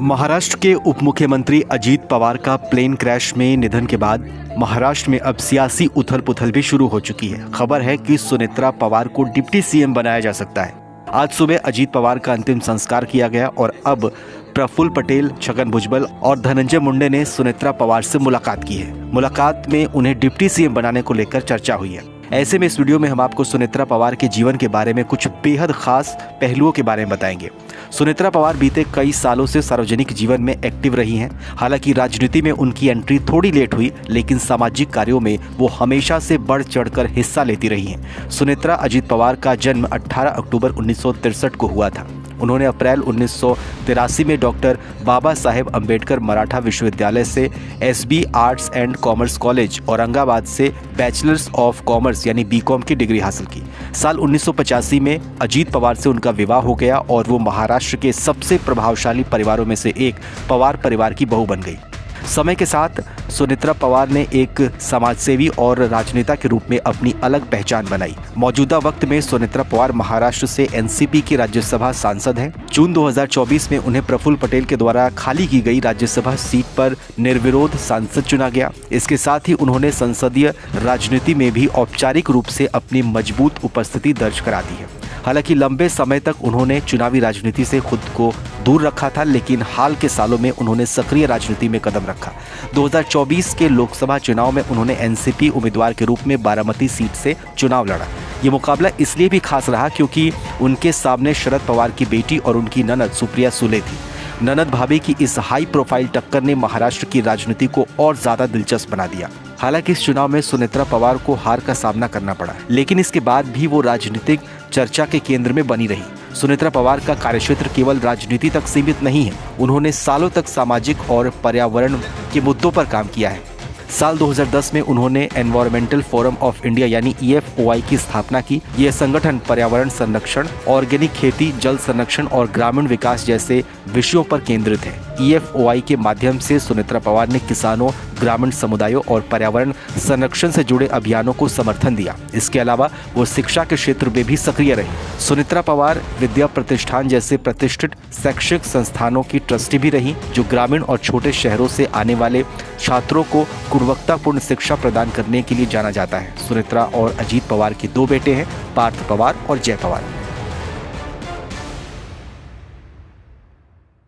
महाराष्ट्र के उप मुख्यमंत्री अजीत पवार का प्लेन क्रैश में निधन के बाद महाराष्ट्र में अब सियासी उथल पुथल भी शुरू हो चुकी है। खबर है कि सुनेत्रा पवार को डिप्टी सीएम बनाया जा सकता है। आज सुबह अजीत पवार का अंतिम संस्कार किया गया और अब प्रफुल्ल पटेल, छगन भुजबल और धनंजय मुंडे ने सुनेत्रा पवार से मुलाकात की है। मुलाकात में उन्हें डिप्टी सीएम बनाने को लेकर चर्चा हुई है। ऐसे में इस वीडियो में हम आपको सुनेत्रा पवार के जीवन के बारे में कुछ बेहद खास पहलुओं के बारे में बताएंगे। सुनेत्रा पवार बीते कई सालों से सार्वजनिक जीवन में एक्टिव रही हैं। हालांकि राजनीति में उनकी एंट्री थोड़ी लेट हुई, लेकिन सामाजिक कार्यों में वो हमेशा से बढ़ चढ़कर हिस्सा लेती रही हैं। सुनेत्रा अजीत पवार का जन्म 18 अक्टूबर 1963 को हुआ था। उन्होंने अप्रैल 1983 में डॉक्टर बाबा साहेब अम्बेडकर मराठा विश्वविद्यालय से SB arts and commerce college Aurangabad से बैचलर्स ऑफ कॉमर्स यानी बीकॉम की डिग्री हासिल की। साल 1985 में अजीत पवार से उनका विवाह हो गया और वो महाराष्ट्र के सबसे प्रभावशाली परिवारों में से एक पवार परिवार की बहू बन गई। समय के साथ सुनेत्रा पवार ने एक समाजसेवी और राजनेता के रूप में अपनी अलग पहचान बनाई। मौजूदा वक्त में सुनेत्रा पवार महाराष्ट्र से एनसीपी की राज्यसभा सांसद हैं। जून 2024 में उन्हें प्रफुल्ल पटेल के द्वारा खाली की गई राज्यसभा सीट पर निर्विरोध सांसद चुना गया। इसके साथ ही उन्होंने संसदीय राजनीति में भी औपचारिक रूप से अपनी मजबूत उपस्थिति दर्ज करा दी है। हालांकि लंबे समय तक उन्होंने चुनावी राजनीति से खुद को दूर रखा था, लेकिन हाल के सालों में उन्होंने सक्रिय राजनीति में कदम रखा। 2024 के लोकसभा चुनाव में उन्होंने एनसीपी उम्मीदवार के रूप में बारामती सीट से चुनाव लड़ा। ये मुकाबला इसलिए भी खास रहा क्योंकि उनके सामने शरद पवार की बेटी और उनकी ननद सुप्रिया सुले थी। ननद भाभी की इस हाई प्रोफाइल टक्कर ने महाराष्ट्र की राजनीति को और ज्यादा दिलचस्प बना दिया। हालांकि इस चुनाव में सुनेत्रा पवार को हार का सामना करना पड़ा, लेकिन इसके बाद भी वो राजनीतिक चर्चा के केंद्र में बनी रही। सुनेत्रा पवार का कार्यक्षेत्र केवल राजनीति तक सीमित नहीं है। उन्होंने सालों तक सामाजिक और पर्यावरण के मुद्दों पर काम किया है। साल 2010 में उन्होंने एनवायरमेंटल फोरम ऑफ इंडिया यानी EFOI की स्थापना की। यह संगठन पर्यावरण संरक्षण, ऑर्गेनिक खेती, जल संरक्षण और ग्रामीण विकास जैसे विषयों पर केंद्रित है। EFOI के माध्यम से सुनेत्रा पवार ने किसानों, ग्रामीण समुदायों और पर्यावरण संरक्षण से जुड़े अभियानों को समर्थन दिया। इसके अलावा वो शिक्षा के क्षेत्र में भी सक्रिय रही। सुनेत्रा पवार विद्या प्रतिष्ठान जैसे प्रतिष्ठित शैक्षिक संस्थानों की ट्रस्टी भी रही, जो ग्रामीण और छोटे शहरों से आने वाले छात्रों को गुणवत्तापूर्ण शिक्षा प्रदान करने के लिए जाना जाता है। सुनेत्रा और अजीत पवार के दो बेटे हैं, पार्थ पवार और जय पवार।